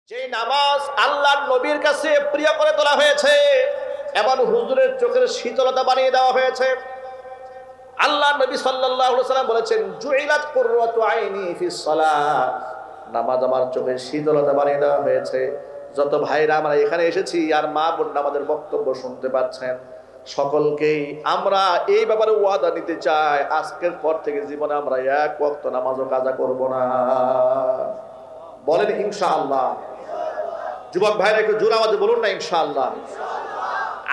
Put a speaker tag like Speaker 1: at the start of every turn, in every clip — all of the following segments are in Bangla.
Speaker 1: যে নামাজ আল্লাহর নবীর কাছে প্রিয় করে তোলা হয়েছে এবং হুজুরের চোখের শীতলতা বানিয়ে দেওয়া হয়েছে। আল্লাহ নবী সাল্লাল্লাহু আলাইহি ওয়াসাল্লাম বলেছেন, জুইলাত কুররাতু আইনি ফিস সালাত, নামাজ আমার চোখের শীতলতা বানিয়ে দেওয়া হয়েছে। যত ভাইরা আমরা এখানে এসেছি আর মা বোন আমাদের বক্তব্য শুনতে পাচ্ছেন, সকলকেই আমরা এই ব্যাপারে ওয়াদা নিতে চাই, আজকের পর থেকে জীবনে আমরা এক ওয়াক্ত নামাজও কাজা করব না। বলেন ইনশাআল্লাহ। যুবক ভাইরা একটু জোরে আওয়াজে বলুন না ইনশাআল্লাহ।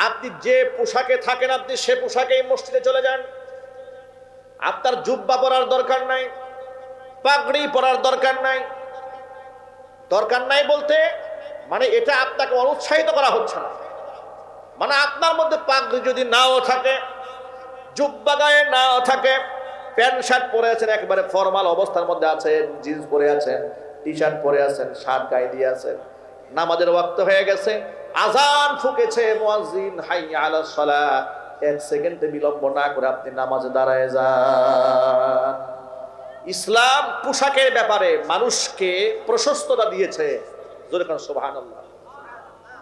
Speaker 1: আপনি যে পোশাকে থাকেন আপনি সে পোশাকেই মসজিদে চলে যান। আপনার জুব্বা পরার দরকার নাই, পাগড়ি পরার দরকার নাই। দরকার নাই বলতে মানে এটা আপনাকে অনুৎসাহিত করা হচ্ছে না। মানে আপনার মধ্যে পাগড়ি যদি নাও থাকে, জুব্বা গায়ে নাও থাকে, প্যান্ট শার্ট পরে আছেন, একেবারে ফর্মাল অবস্থার মধ্যে আছেন, জিন্স পরে আছেন, টি শার্ট পরে আছেন, শার্ট গায়ে দিয়ে আছেন, নামাজের ওয়াক্ত হয়ে গেছে, আজান ফুকেছে, মুয়াজ্জিন হাইয়া আলাস সালাহ, এক সেকেন্ডে বিলম্ব না করে আপনি নামাজে দাঁড়ায় যান। ইসলাম পোশাকের ব্যাপারে মানুষকে প্রশস্ততা দিয়েছে। জোরে কান সুবহানাল্লাহ।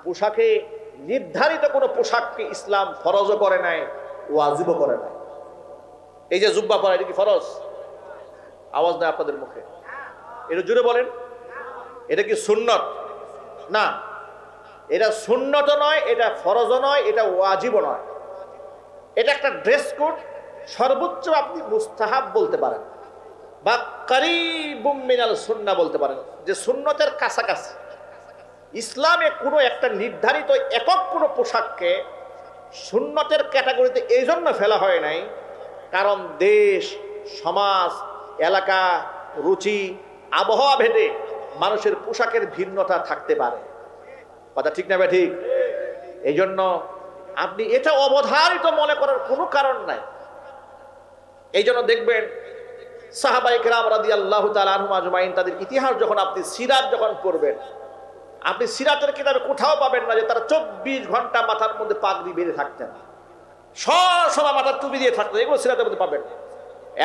Speaker 1: পোশাকে নির্ধারিত কোনো পোশাককে ইসলাম ফরজও করে নাই, ওয়াজিবও করে নাই। এই যে জুব্বা পরা, এটা কি ফরজ? আওয়াজ নাই আপনাদের মুখে, এটা জুড়ে বলেন। এটা কি সুন্নত? না, এটা সুন্নত নয়, এটা ফরজও নয়, এটা ওয়াজিবও নয়। এটা একটা ড্রেস কোড, সর্বোচ্চ আপনি মুস্তাহাব বলতে পারেন বা কারিবুম মিনাল সুন্নাহ বলতে পারেন, যে সুন্নতের কাছাকাছি। ইসলামে কোনো একটা নির্ধারিত একক কোনো পোশাককে সুন্নতের ক্যাটাগরিতে এই জন্য ফেলা হয় নাই কারণ দেশ, সমাজ, এলাকা, রুচি, আবহাওয়া ভেদে মানুষের পোশাকের ভিন্নতা থাকতে পারে। কথা ঠিক না? ঠিক। এই জন্য আপনি এটা অবধারিত মনে করার কোনো কারণ নাই। এই জন্য দেখবেন সাহাবায়ে কেরাম রাদিয়াল্লাহু তাআলা আনহুম আজমাইন, তাদের ইতিহাস যখন আপনি সিরাত যখন পড়বেন, আপনি সিরাতের কিতাবে কোথাও পাবেন না যে তারা 24 ঘন্টা মাথার মধ্যে পাগড়ি বেঁধে থাকতেন, সবসময় মাথার টুপি দিয়ে থাকতেন। এগুলো সিরাতের মধ্যে পাবেন।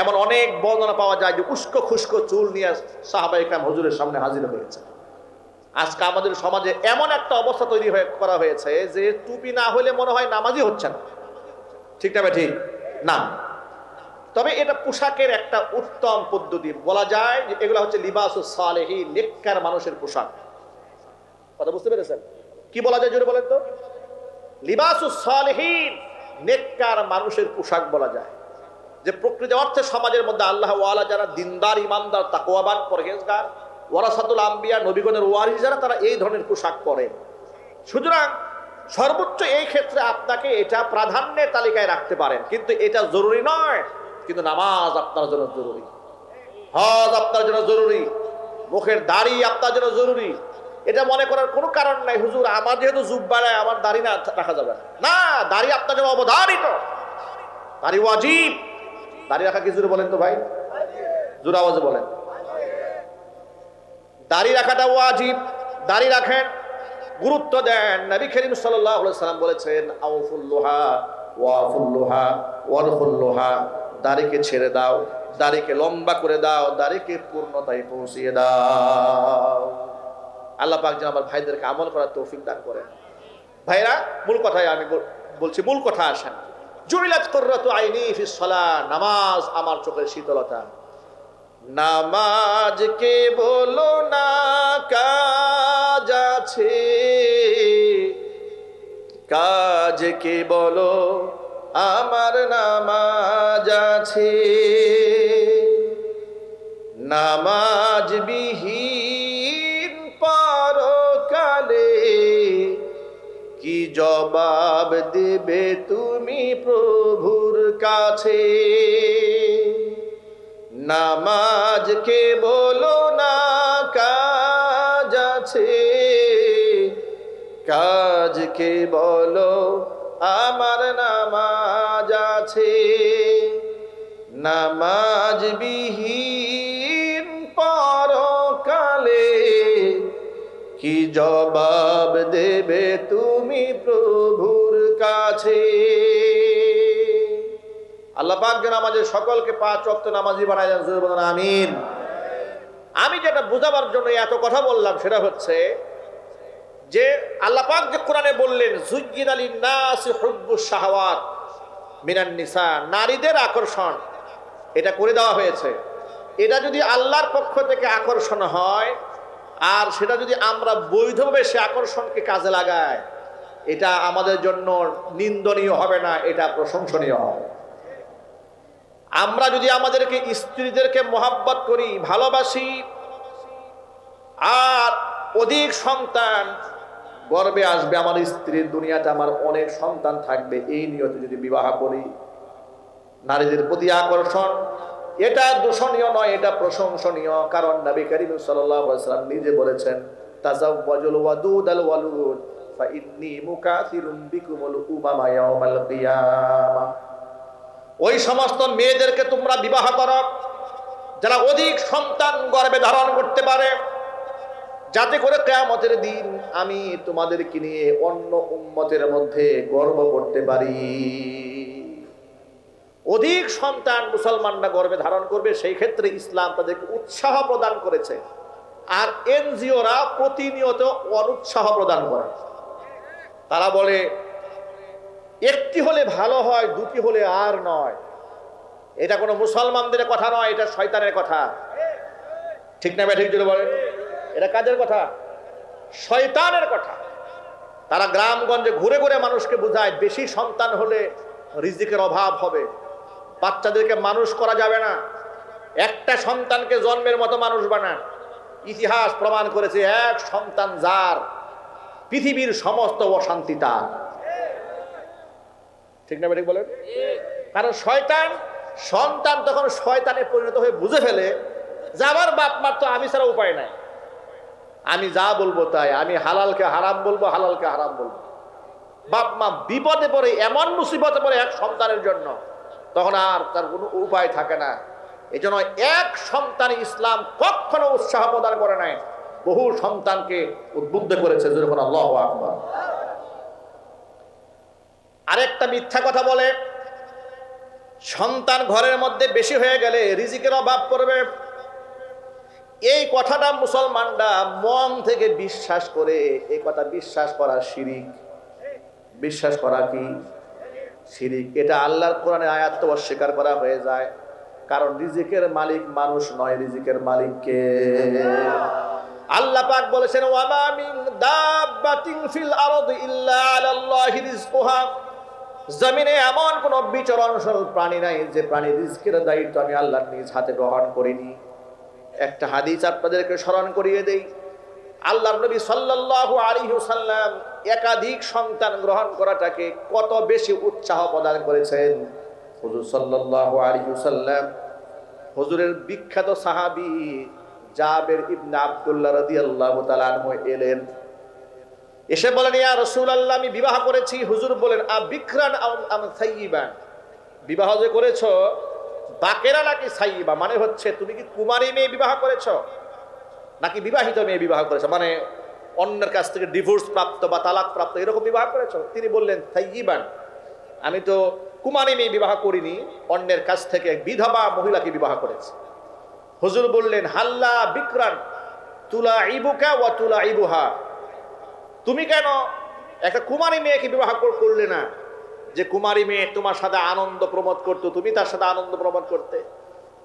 Speaker 1: এমন অনেক বর্ণনা পাওয়া যায় যে উস্কো খুস্কো চুল নিয়ে সাহাবায়ে কেরাম হুজুরের সামনে হাজির হয়েছে। আজকে আমাদের সমাজে এমন একটা অবস্থা তৈরি করা হয়েছে যে টুপি না হলে মনে হয় নামাজই হচ্ছে না। ঠিক না? ঠিক না। তবে এটা পোশাকের একটা উত্তম পদ্ধতি বলা যায় যে এগুলো হচ্ছে লিবাসুস সালেহিন, নেককার মানুষের পোশাক। কথা বুঝতে পেরেছেন? কি বলা যায় জোরে বলেন তো? লিবাসুস সালেহিন, নেককার মানুষের পোশাক বলা যায়। যে প্রকৃত অর্থে সমাজের মধ্যে আল্লাহ ওয়ালা যারা দিনদার, ইমানদার, তাকওয়াবান, পরহেজগার, ওয়ারাসাতুল আম্বিয়া, নবীগণের ওয়ারিস যারা, তারা এই ধরনের পোশাক পরে। সুতরাং সর্বোচ্চ এই ক্ষেত্রে আপনাকে এটা প্রাধান্যের তালিকায় রাখতে পারেন, কিন্তু এটা জরুরি নয়। কিন্তু নামাজ আপনার জন্য জরুরি, হজ আপনার জন্য জরুরি, মুখের দাড়ি আপনার জন্য জরুরি। এটা মনে করার কোনো কারণ নাই হুজুর আমার যেহেতু জুব্বা নাই আমার দাড়ি না রাখা যাবে না। দাড়ি আপনার জন্য অবধারিত, দাড়ি ওয়াজিব। দাড়ি রাখা কি জোরে বলেন তো ভাই? জোরে আওয়াজে বলেন। দাড়ি রাখাটা ওয়াজিব। দাড়ি রাখেন, গুরুত্ব দেন। নবী করিম সাল্লাল্লাহু আলাইহি সাল্লাম বলেছেন, আউফুল্লুহা ওয়াফুল্লুহা ওয়ারখুল্লুহা, দাড়িকে ছেড়ে দাও, দাড়িকে লম্বা করে দাও, দাড়িকে পূর্ণতায় পৌঁছিয়ে দাও। আল্লাহ পাক যেন আমার ভাইদেরকে আমল করার তৌফিক দান করেন। ভাইরা, মূল কথায় আমি বলছি, মূল কথা আসেন। জুইলাত কুররাতু আইনি ফিস সালাহ, নামাজ আমার চোখের শীতলতা। নামাজ কে বলো না কাজ আছে, কাজ কে বলো আমার নামাজ আছে। নামাজ বিহীন পরকালে কি জবাব দেবে তুমি প্রভুর কাছে। নামাজ কে বলো না কাজ আছে, কাজ কে বলো আমার নামাজ আছে। নামাজ বিহীন পরকালে কি জবাব দেবে তুমি প্রভুর কাছে। আল্লাহ পাক যেন আমাদের সকলকে 5 ওয়াক্ত নামাজি বানায় দেন। আমিন। আমি যেটা বোঝাবার জন্য এত কথা বললাম সেটা হচ্ছে যে আল্লাহ পাক যে কোরআনে বললেন যুজ্জিনা লিন-নাসি হুব্বুশ শাহাওয়াত মিনান নিসা, নারীদের আকর্ষণ এটা করে দেওয়া হয়েছে। এটা যদি আল্লাহর পক্ষ থেকে আকর্ষণ হয় আর সেটা যদি আমরা বৈধভাবে সে আকর্ষণকে কাজে লাগাই, এটা আমাদের জন্য নিন্দনীয় হবে না, এটা প্রশংসনীয় হবে। আমরা যদি আমাদেরকে স্ত্রীদেরকে মহাব্বত করি, ভালোবাসি, আর অধিক সন্তান গর্বে আসবে আমার স্ত্রীর, দুনিয়াতে আমার অনেক সন্তান থাকবে, এই নিয়তে যদি বিবাহ করি, নারীদের প্রতি আকর্ষণ এটা দূষণীয় নয়, এটা প্রশংসনীয়। কারণ নবী করিম সাল্লাল্লাহু আলাইহি ওয়াসাল্লাম নিজে বলেছেন তাযাওয়াজুল ওয়াদুদাল ওয়ালুদ ফাইন্নী মুকাসিরুম বিকুমুল উমামা ইয়াওমাল কিয়ামা। ওই সমস্ত মেয়েদেরকে তোমরা বিবাহ করো যারা অধিক সন্তান গর্ভে ধারণ করতে পারে, যাতে করে কিয়ামতের দিন আমি তোমাদেরকে নিয়ে অন্য উম্মতের মধ্যে গর্ব করতে পারি। অধিক সন্তান মুসলমানরা গর্ভে ধারণ করবে, সেই ক্ষেত্রে ইসলাম তাদেরকে উৎসাহ প্রদান করেছে। আর এনজিওরা প্রতিনিয়ত অনুৎসাহ প্রদান করে। তারা বলে একটি হলে ভালো হয়, দুটি হলে আর নয়। এটা কোনো মুসলমানদের কথা নয়, এটা শয়তানের কথা। ঠিক না? ঠিক জোরে বলেন, এটা কাজের কথা, শয়তানের কথা। তারা গ্রামগঞ্জে ঘুরে ঘুরে মানুষকে বোঝায় বেশি সন্তান হলে রিজিকের অভাব হবে, বাচ্চাদেরকে মানুষ করা যাবে না, একটা সন্তানকে জন্মের মতো মানুষ বানান। ইতিহাস প্রমাণ করেছে এক সন্তান যার, পৃথিবীর সমস্ত অশান্তি তার। ঠিক না? ঠিক বলেন। কারণ শয়তান সন্তান তখন শয়তানে পরিণত হয়ে বুঝে ফেলে যে আমার বাপ মার তো আমি ছাড়া উপায় নাই, আমি যা বলবো তাই, আমি হালালকে হারাম বলবো, হালালকে হারাম বলবো। বাপ মা বিপদে পড়ে, এমন মুসিবতে পড়ে এক সন্তানের জন্য, তখন আর তার কোনো উপায় থাকে না। এই জন্য এক সন্তান ইসলাম কখনো উৎসাহ প্রদান করে নাই, বহু সন্তানকে উদ্বুদ্ধ করেছে। যখন আল্লাহু আকবার। আরেকটা মিথ্যা কথা বলে সন্তান ঘরের মধ্যে বেশি হয়ে গেলে রিজিকের অভাব পড়বে। এই কথাটা মুসলমানরা মন থেকে বিশ্বাস করে, এই কথা বিশ্বাস করা শিরিক। বিশ্বাস করা কি শিরিক? এটা আল্লাহর কোরআনে আয়াত তো অস্বীকার করা হয়ে যায়। কারণ রিজিকের মালিক মানুষ নয়, রিজিকের মালিক কে? আল্লাহ পাক বলেছেন ওয়ামা মিন দাব্বাতিন ফিল আরদি ইল্লা আলাল্লাহি রিজকুহা। জমিনে এমন কোন বিচরণশীল প্রাণী নাই যে প্রাণীর রিজকের দায়িত্ব আমি আল্লাহর নিজ হাতে গ্রহণ করিনি। একটা হাদিস আপনাদেরকে স্মরণ করিয়ে দেই। আল্লাহর নবী সাল্লাল্লাহু আলাইহি ওয়াসাল্লাম একাধিক সন্তান গ্রহণ করাটাকে কত বেশি উৎসাহ প্রদান করেছেন। হুজুর সাল্লাল্লাহু আলাইহি ওয়াসাল্লাম, হুজুরের বিখ্যাত সাহাবী জাবের ইবনে আব্দুল্লাহ রাদিয়াল্লাহু তাআলা আনহু এলেন, এসে বলেন ইয়া রাসূলুল্লাহ আমি বিবাহ করেছি। হুজুর বলেন আবিকরান আম সাইয়িবান, বিবাহ যে করেছো বাকেরা নাকি সাইয়িবা, মানে হচ্ছে তুমি কি কুমারী মেয়ে বিবাহ করেছো নাকি বিবাহিত মেয়ে বিবাহ করেছো, মানে অন্যের কাছ থেকে ডিভোর্স প্রাপ্ত বা তালাক প্রাপ্ত এরকম বিবাহ করেছো? তিনি বললেন সাইয়িবান, আমি তো কুমারী মেয়ে বিবাহ করিনি, অন্যের কাছ থেকে বিধবা মহিলাকে বিবাহ করেছি। হুজুর বললেন হাল্লা বিকরান তুলাইবুকা ওয়া তুলাইবুহা, তুমি কেন একটা কুমারী মেয়েকে বিবাহ করলে না, যে কুমারী মেয়ে তোমার সাথে আনন্দ প্রমোদ করতো, তুমি তার সাথে আনন্দ প্রমোদ করতে।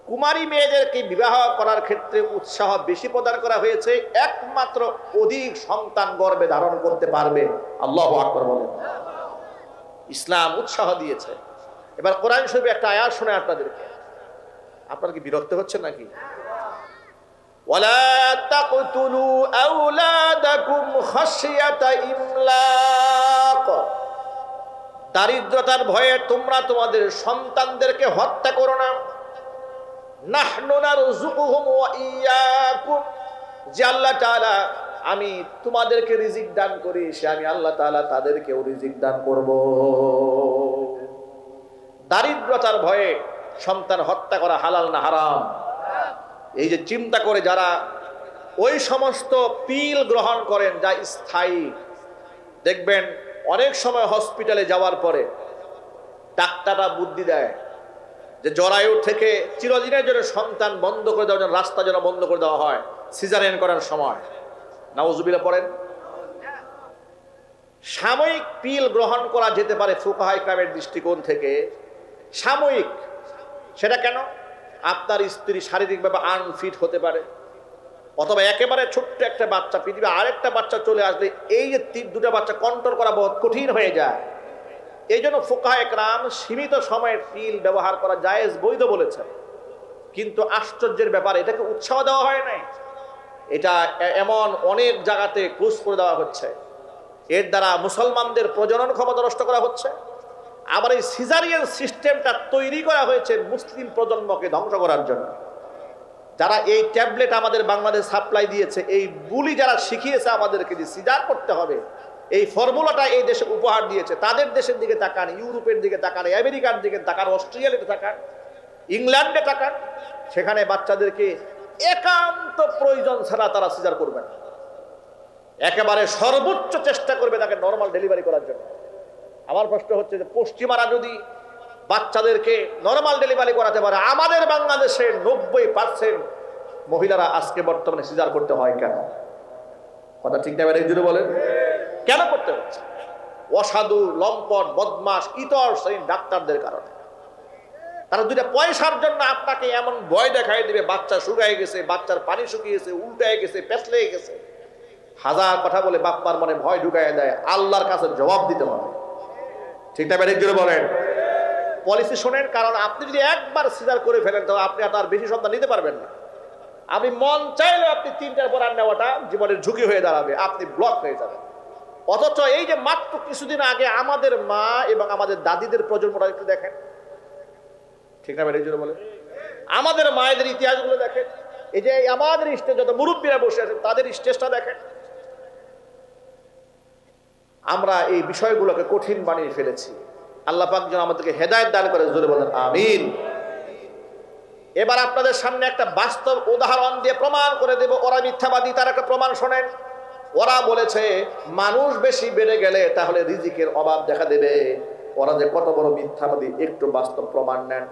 Speaker 1: কুমারী মেয়েদেরকে বিবাহ করার ক্ষেত্রে উৎসাহ বেশি প্রদান করা হয়েছে, একমাত্র অধিক সন্তান গর্ভে ধারণ করতে পারবে। আল্লাহু আকবার বলেন। ইসলাম উৎসাহ দিয়েছে। এবার কোরআন শরীফে একটা আয়াত শুনে আপনাদেরকে, আপনারা কি বিরক্ত হচ্ছেন নাকি? ওয়ালা তাকতুলু আওলাদাকুম খাশিয়াতা ইমলাক, দারিদ্রতার ভয়ে তোমরা তোমাদের সন্তানদেরকে হত্যা করো না। নাহনু নারযুকুহুম ওয়া ইয়্যাকুম, যে আল্লাহ তাআলা আমি তোমাদেরকে রিজিক দান করি, সে আমি আল্লাহ তাআলা তাদেরকেও রিজিক দান করব। দারিদ্রতার ভয়ে সন্তান হত্যা করা হালাল না হারাম? এই যে চিন্তা করে যারা ওই সমস্ত পিল গ্রহণ করেন যা স্থায়ী, দেখবেন অনেক সময় হসপিটালে যাওয়ার পরে ডাক্তাররা বুদ্ধি দেয় যে জরায়ু থেকে চিরদিনের জন্য সন্তান বন্ধ করে দেওয়ার জন্য রাস্তা যেন বন্ধ করে দেওয়া হয় সিজারিয়ান করার সময়। নাউজুবিল্লাহ পড়েন। সাময়িক পিল গ্রহণ করা যেতে পারে ফুকাহায়ে কেরামের দৃষ্টিকোণ থেকে, সাময়িক। সেটা কেন? আপনার স্ত্রী শারীরিকভাবে আনফিট হতে পারে, অথবা একেবারে ছোট্ট একটা বাচ্চা, পৃথিবী আরেকটা বাচ্চা চলে আসলে এই যে দুটা বাচ্চা কন্ট্রোল করা বহুত কঠিন হয়ে যায়। এই জন্য ফুকাহায়ে কেরাম সীমিত সময়ের পিল ব্যবহার করা জায়েজ, বৈধ বলেছেন। কিন্তু আশ্চর্যের ব্যাপার, এটাকে উৎসাহ দেওয়া হয় নাই। এটা এমন অনেক জায়গাতে ক্লোজ করে দেওয়া হচ্ছে। এর দ্বারা মুসলমানদের প্রজনন ক্ষমতা নষ্ট করা হচ্ছে। আবার এই সিজারিয়ান সিস্টেমটা তৈরি করা হয়েছে মুসলিম প্রজন্মকে ধ্বংস করার জন্য। যারা এই ট্যাবলেট আমাদের বাংলাদেশ সাপ্লাই দিয়েছে, এই বুলি যারা শিখিয়েছে আমাদেরকে যে সিজার করতে হবে, এই ফর্মুলাটা এই দেশে উপহার দিয়েছে, তাদের দেশের দিকে তাকান, ইউরোপের দিকে তাকান, আমেরিকার দিকে তাকান, অস্ট্রেলিয়াতে তাকান, ইংল্যান্ডে তাকান, সেখানে বাচ্চাদেরকে একান্ত প্রয়োজন ছাড়া তারা সিজার করবে না, একেবারে সর্বোচ্চ চেষ্টা করবে তাকে নরমাল ডেলিভারি করার জন্য। আমার প্রশ্ন হচ্ছে যে পশ্চিমারা যদি বাচ্চাদেরকে নরমাল ডেলিভারি করাতে পারে, আমাদের বাংলাদেশে 90% মহিলারা আজকে বর্তমানে সিজার করতে হয় কেন? কথা ঠিক না? জুড়ে বলেন, কেন করতে হচ্ছে? অসাধু, লম্পট, বদমাশ, ইতর শ্রেণীর ডাক্তারদের কারণে। তারা দুইটা পয়সার জন্য আপনাকে এমন ভয় দেখাই দিবে, বাচ্চা শুকায় গেছে, বাচ্চার পানি শুকিয়েছে, উল্টায় গেছে, পেছলে গেছে, হাজার কথা বলে বাপ্পার মনে ভয় ঢুকাই দেয়। আল্লাহর কাছে জবাব দিতে হবে। ঠিক না? জুড়ে বলেন। পলিসি শোনেন, কারণ আপনি যদি একবার সিজার করে ফেলেন তো আপনি আর তার বেশি সন্তান নিতে পারবেন না। আপনি মন চাইলে আপনি 3টার পর আর নেওয়াটা জীবনের ঝুঁকি হয়ে দাঁড়াবে, আপনি ব্লক হয়ে যাবেন। অথচ এই যে মাত্র কিছুদিন আগে আমাদের মা এবং আমাদের দাদিদের প্রজন্মটা একটু দেখেন, ঠিক না? জুড়ে বলেন। আমাদের মায়েদের ইতিহাসগুলো দেখেন, এই যে আমাদের স্টেজ যত মুরব্বীরা বসে আছেন তাদের স্টেজটা দেখেন। আমরা এই বিষয়গুলোকে কঠিন বানিয়ে ফেলেছি। আল্লাহ পাক যেন আমাদেরকে হেদায়েত দান করে, জোরে বলেন আমিন। এবার আপনাদের সামনে একটা বাস্তব উদাহরণ দিয়ে প্রমাণ করে দেব ওরা মিথ্যাবাদী। তার একটা প্রমাণ শোনেন। ওরা বলেছে মানুষ বেশি বেড়ে গেলে তাহলে রিজিকের অভাব দেখা দেবে। ওরা যে কত বড় মিথ্যাবাদী, একটু বাস্তব প্রমাণ নেন।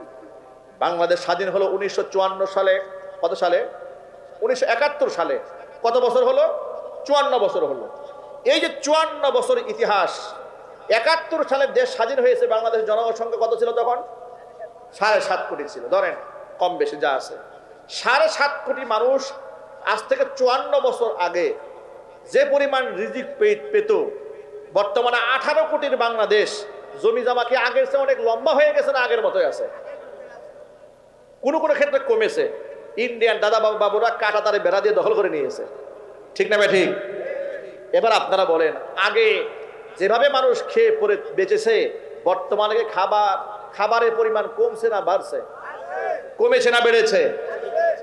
Speaker 1: বাংলাদেশ স্বাধীন হলো 1954 সালে। কত সালে? 1971 সালে। কত বছর হলো? 54 বছর হলো। এই যে 54 বছর ইতিহাস, 71 সালে দেশ স্বাধীন হয়েছে। বাংলাদেশের জনসংখ্যা কত ছিল তখন? 7.5 কোটি ছিল, ধরেন কম বেশি যা আছে। 7.5 কোটি মানুষ আজ থেকে 54 বছর আগে যে পরিমাণ রিজিক পেত, বর্তমানে 18 কোটির বাংলাদেশ। জমি জমা কি আগের চেয়ে অনেক লম্বা হয়ে গেছে না আগের মতোই আছে? কোনো কোনো ক্ষেত্রে কমেছে। ইন্ডিয়ান দাদা বাবুরা কাটা তারে বেড়া দিয়ে দখল করে নিয়েছে, ঠিক না? ঠিক। এবার আপনারা বলেন, আগে যেভাবে মানুষ খেয়ে পরে বেঁচেছে, বর্তমানে খাবারের পরিমাণ কমছে না বাড়ছে? কমেছে না বেড়েছে?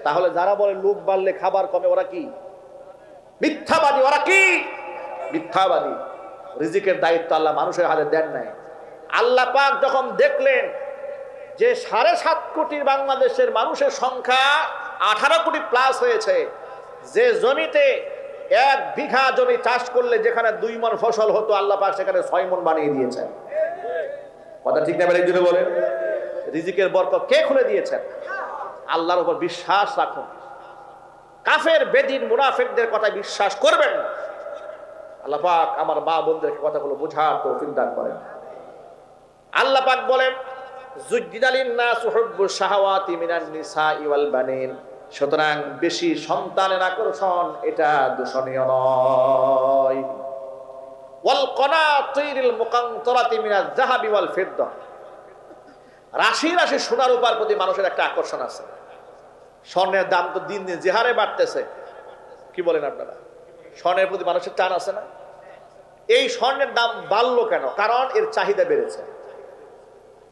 Speaker 1: তাহলে যারা বলে লোক বাড়লে খাবার কমে, ওরা কি মিথ্যাবাদী? ওরা কি মিথ্যাবাদী? রিজিকের দায়িত্ব আল্লাহ মানুষের হাতে দেন নাই। আল্লাহ পাক যখন দেখলেন যে 7.5 কোটির বাংলাদেশের মানুষের সংখ্যা 18 কোটি প্লাস হয়েছে, যে জমিতে 1 বিঘা জমি চাষ করলে যেখানে 2 মণ ফসল হতো, আল্লাহ পাক সেখানে 6 মণ বানিয়ে দিয়েছেন। কথা ঠিক না? একজনে বলেন। রিজিকের বরকত কে খুলে দিয়েছেন? আল্লাহর উপর বিশ্বাস রাখুন। কাফের, বেদিন, মুনাফিকদের কথা বিশ্বাস করবেন না। আল্লাহ পাক আমার মা বোনদেরকে কথাগুলো বোঝার তৌফিক দান করেন। আল্লাহ পাক বলেন, যুজ্জিদালিন নাস হুব্বুশ শাহাওয়াতি মিনান নিসাই ওয়াল বানিন। সুতরাং বেশি সন্তানের আকর্ষণ এটা দূষণীয় নয়। ওয়াল কনাতিরিল মুকান্তরাতি মিনাজ যাহাবি ওয়াল ফিদ্দা। রাশি রাশি সোনা রূপার প্রতি মানুষের একটা আকর্ষণ আছে। স্বর্ণের দাম তো দিন দিন যে হারে বাড়তেছে, কি বলেন আপনারা? স্বর্ণের প্রতি মানুষের টান আছে না? এই স্বর্ণের দাম বাড়লো কেন? কারণ এর চাহিদা বেড়েছে,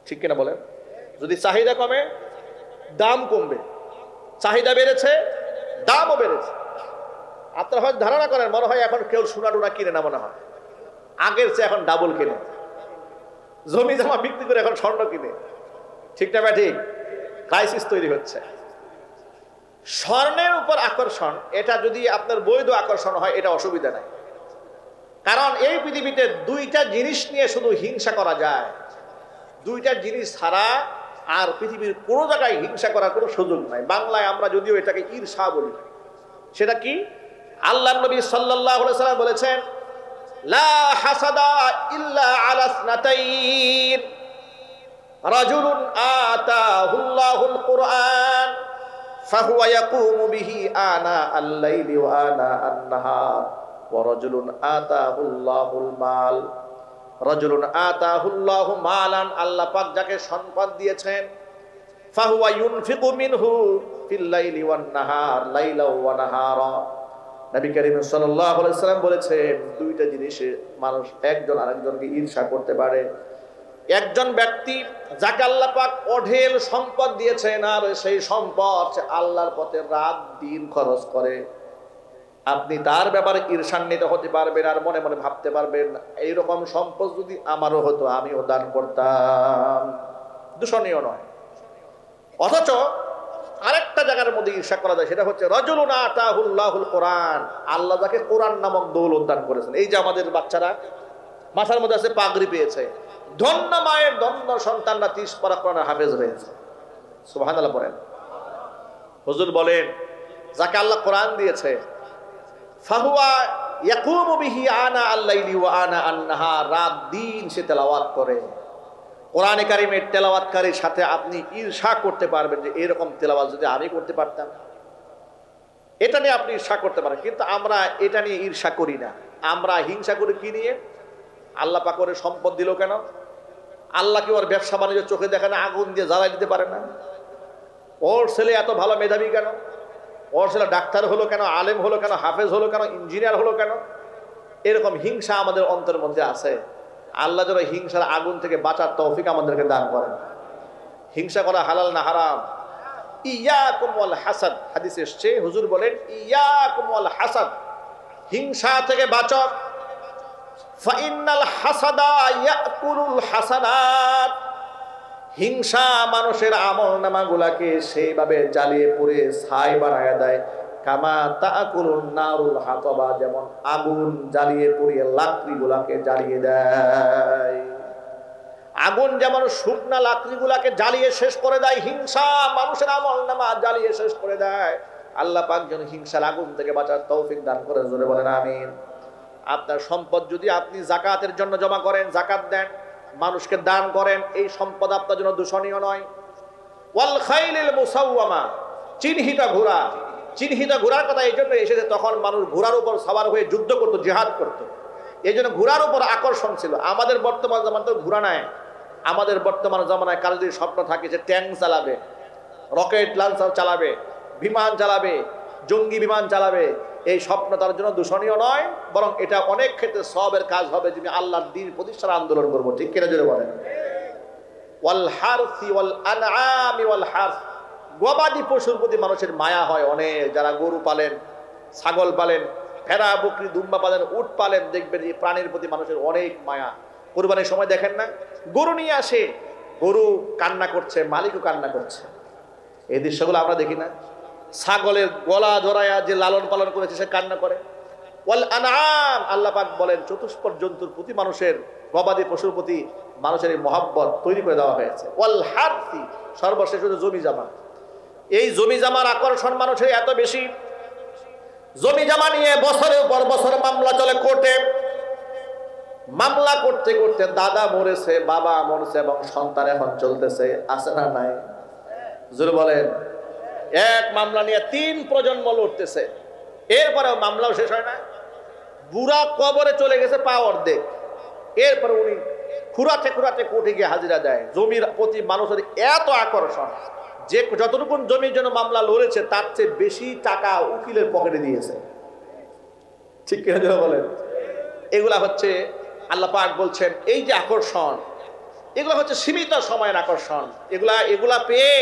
Speaker 1: ঠিক কিনা বলেন? যদি চাহিদা কমে দাম কমবে, চাহিদা বেড়েছে দামও বেড়েছে। আপনারা হয়তো ধারণা করেন মনে হয় এখন কেউ সোনা টোনা কিনে না, মনে হয় আগের চেয়ে এখন ডাবল কিনে, জমি জমা বিক্রি করে এখন স্বর্ণ কিনে, ঠিক না? ঠিক। ক্রাইসিস তৈরি হচ্ছে। স্বর্ণের উপর আকর্ষণ, এটা যদি আপনার বৈধ আকর্ষণ হয় এটা অসুবিধা নাই। কারণ এই পৃথিবীতে 2টা জিনিস নিয়ে শুধু হিংসা করা যায়। 2টা জিনিস ছাড়া আর পৃথিবীর কোনো জায়গায় হিংসা করার কোনো সুযোগ নাই। বাংলায় আমরা যদিও এটাকে ঈর্ষা বলি। সেটা কি? আল্লাহর নবী সাল্লাল্লাহু আলাইহি ওয়াসাল্লাম বলেছেন, লা হাসাদা ইল্লা আলা ইসনাতাইন রাজুলুন আতাহুল্লাহুল কুরআন ফাহুয়া ইয়াকুমু বিহি আনা আল-লাইলি ওয়া আনা আন-নাহার ওয়া রাজুলুন আতাহুল্লাহুল মাল রাজুলুন আতাহুল্লাহু মালান, আল্লাহ পাক যাকে সম্পদ দিয়েছেন, ফাহুয়া ইউনফিকু মিনহু ফিল লাইলি ওয়ান নাহার লাইলা ওয়া নাহারা। নবী করিম সাল্লাল্লাহু আলাইহি সাল্লাম বলেছেন, দুইটা জিনিসে মানুষ একজন আরেকজনকে ঈর্ষা করতে পারে। একজন ব্যক্তি যাকে আল্লাহ পাক অঢেল সম্পদ দিয়েছেন, আর সেই সম্পদ আল্লাহর পথে রাত দিন খরচ করে, আপনি তার ব্যাপারে ঈর্ষান্বিত হতে পারবেন আর মনে মনে ভাবতে পারবেন, এইরকম সম্পদ যদি আমারও হতো আমিও দান করতাম। দূষণীয় নয়। অথচ আরেকটা জায়গার মধ্যে ঈর্ষা করা যায়, সেটা হচ্ছে রাজুলুন আতাহুল্লাহুল কোরআন, আল্লাহ যাকে কোরআন নামক দৌলত দান করেছেন। এই যে আমাদের বাচ্চারা মাথার মধ্যে আছে পাগড়ি পেয়েছে, ধন্য মায়ের ধন্য সন্তানরা 30 পারা কোরআনের হাফেজ হয়েছে। সুবহানাল্লাহ পড়েন। হুজুর বলেন, যাকে আল্লাহ কোরআন দিয়েছে, ফাহুয়া ইয়াকুমু বিহি আনা আল-লাইলি ওয়া আনা আন-নাহার, রাত দিন সে তেলাওয়াত করে। কোরআনে কারিমের তেলাওয়াতকারীর সাথে আপনি ঈর্ষা করতে পারবেন যে এরকম তেলাওয়াত যদি আমি করতে পারতাম। এটা নিয়ে আপনি ঈর্ষা করতে পারেন, কিন্তু আমরা এটা নিয়ে ঈর্ষা করি না। আমরা হিংসা করি কি নিয়ে? আল্লাহ পাক ওর সম্পদ দিল কেন? আল্লাহ কি ওর ব্যবসা বাণিজ্য চোখে দেখে না? আগুন দিয়ে জ্বালাই দিতে পারে না? ওর ছেলে এত ভালো মেধাবী কেন? ওর ছেলে ডাক্তার হলো কেন? আলেম হলো কেন? হাফেজ হলো কেন? ইঞ্জিনিয়ার হলো কেন? এরকম হিংসা আমাদের অন্তরের মধ্যে আছে। আল্লাহ যেন হিংসার আগুন থেকে বাঁচার তৌফিক আমাদেরকে দান করেন। হিংসা করা হালাল না হারাম? ইয়াকুম ওয়াল হাসাদ, হাদিসে এসেছে, হুজুর বলেন ইয়াকুম ওয়াল হাসাদ, হিংসা থেকে বাঁচো। ফাইন্নাল হাসাদা ইয়াকুলুল হাসানাত, হিংসা মানুষের আমলনামাগুলোকে সেইভাবে জ্বালিয়ে পুড়ে ছাই বানায় দেয়। কামা তাকুলুন নারুল হাতাবা, যেমন আগুন জ্বালিয়ে পুড়িয়ে লাকড়িগুলোকে জ্বালিয়ে দেয়। আগুন যেমন শুকনা লাকড়িগুলোকে জ্বালিয়ে শেষ করে দেয়, হিংসা মানুষের আমলনামা জ্বালিয়ে শেষ করে দেয়। আল্লাহ পাক যেন হিংসার আগুন থেকে বাঁচার তৌফিক দান করে, জোরে বলেন আমিন। আপনার সম্পদ যদি আপনি যাকাতের জন্য জমা করেন, যাকাত দেন, মানুষকে দান করেন, এই সম্পদ আপনার জন্য দূষণীয় নয়। ওয়াল খাইলিল মুসাওয়ামা, চিহ্নিত ঘোড়া, চিহ্নিত ঘোড়ার কথা এই জন্য এসেছে, তখন মানুষ ঘোড়ার উপর সওয়ার হয়ে যুদ্ধ করত, জিহাদ করত, এই জন্য ঘোড়ার উপর আকর্ষণ ছিল। আমাদের বর্তমান জামানায় তো ঘোড়া নাই। আমাদের বর্তমান জামানায় কারো যদি স্বপ্ন থাকে যে ট্যাঙ্ক চালাবে, রকেট লঞ্চার চালাবে, বিমান চালাবে, জঙ্গি বিমান চালাবে, এই স্বপ্ন তার জন্য দূষণীয় নয়, বরং এটা অনেক ক্ষেত্রে সওয়াবের কাজ হবে, যদি আল্লাহর দ্বীন প্রতিষ্ঠার আন্দোলন করবো। ঠিক কিনা জোরে বলেন। ওয়াল হারসি ওয়াল আনআমি ওয়াল হারস, গবাদি পশুর প্রতি মানুষের মায়া হয় অনেক। যারা গরু পালেন, ছাগল পালেন, ভেড়া বকরি দুম্বা পালেন, উট পালেন, দেখবেন এই প্রাণীর প্রতি মানুষের অনেক মায়া। কুরবানির সময় দেখেন না, গরু নিয়ে আসে, গরু কান্না করছে, মালিকও কান্না করছে, এই দৃশ্যগুলো আমরা দেখি না? ছাগলের গলা জড়ায়া যে লালন পালন করেছে সে কান্না করে। ওয়াল আনআম, আল্লাহ পাক বলেন চতুষ্পদ জন্তুর প্রতি মানুষের, গবাদি পশুর প্রতি মানুষের এই মহব্বত তৈরি করে দেওয়া হয়েছে। ওয়াল হারসি, সর্বশেষ হচ্ছে জমি জামা। এই জমি জামার আকর্ষণ মানুষের এত বেশি, জমি জামা নিয়ে বছরের পর বছর মামলা চলে কোর্টে। মামলা করতে করতে দাদা মরেছে, বাবা মরেছে, এবং সন্তান এখন চলতেছে, আছে না নাই? জোরে বলেন। এক মামলা নিয়ে 3 প্রজন্ম লড়তেছে, এরপরে মামলাও শেষ হয় না। বুড়া কবরে চলে গেছে, পা অর্ধেক, এরপরে উনি খুঁড়াতে খুঁড়াতে কোর্টে গিয়ে হাজিরা দেয়। জমির প্রতি মানুষের এত আকর্ষণ যে যতটুকু জমির জন্য মামলা লড়েছে তার চেয়ে বেশি টাকা উকিলের পকেটে দিয়েছে। ঠিক কিনা বলেন? এগুলা হচ্ছে আল্লাহ পাক বলছেন এই যে আকর্ষণ, এগুলা হচ্ছে সীমিত সময়ের আকর্ষণ। এগুলা পেয়ে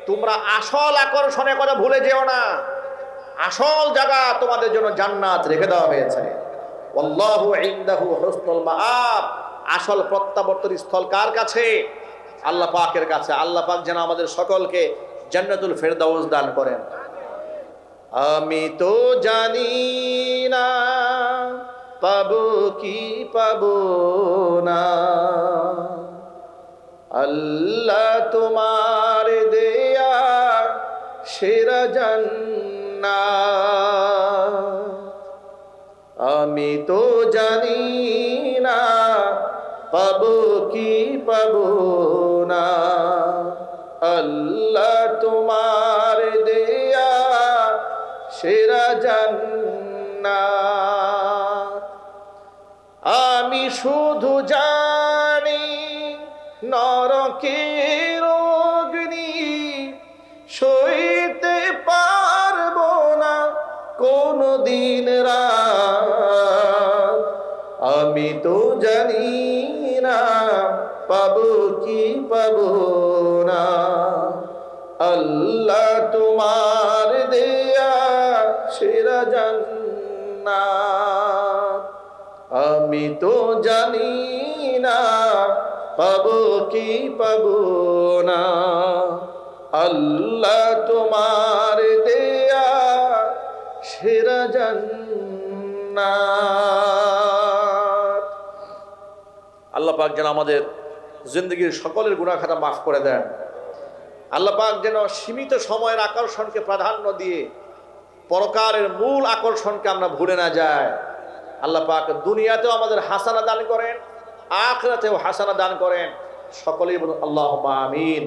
Speaker 1: তোমরা আসল আকর্ষণের কথা ভুলে যেও না। আসল জায়গা তোমাদের জন্য জান্নাত রেখে দেওয়া হয়েছে। আল্লাহু ইনদাহু হুসনুল মাআব, আসল প্রত্যাবর্তন স্থল কার কাছে? আল্লাহ পাকের কাছে। আল্লাহ পাক যেন আমাদের সকলকে জান্নাতুল ফেরদাউস দান করেন। আমি তো জানি না পাবো কি পাবো না, আল্লাহ তোমার দেয়া সেরা জান্নাত। আমি আমি তো জানি না পাবো কি পাবো না, আল্লাহ তোমার দেয়া সেরা জান্নাত। আমি শুধু জানি নরকের অগ্নি সইতে পারবো না কোনদিন রাত। আমি তো জানি না পাবো কি পাবো না, আল্লাহ তোমার দেয়া সেরা জান্নাত। আমি তো জানি না পাবো কি পাবো না, আল্লাহ তোমার দেয়া সেরা জান্নাত। আল্লাহ পাক যেন আমাদের জিন্দগির সকলের গুনাহ খাতা মাফ করে দেন। আল্লাহ পাক যেন সীমিত সময়ের আকর্ষণকে প্রাধান্য দিয়ে পরকালের মূল আকর্ষণকে আমরা ভুলে না যাই। আল্লাহ পাক দুনিয়াতেও আমাদের হাসানা দান করেন, আখিরাতেও হাসানা দান করেন। সকলেই বলুন আল্লাহুম্মা আমিন।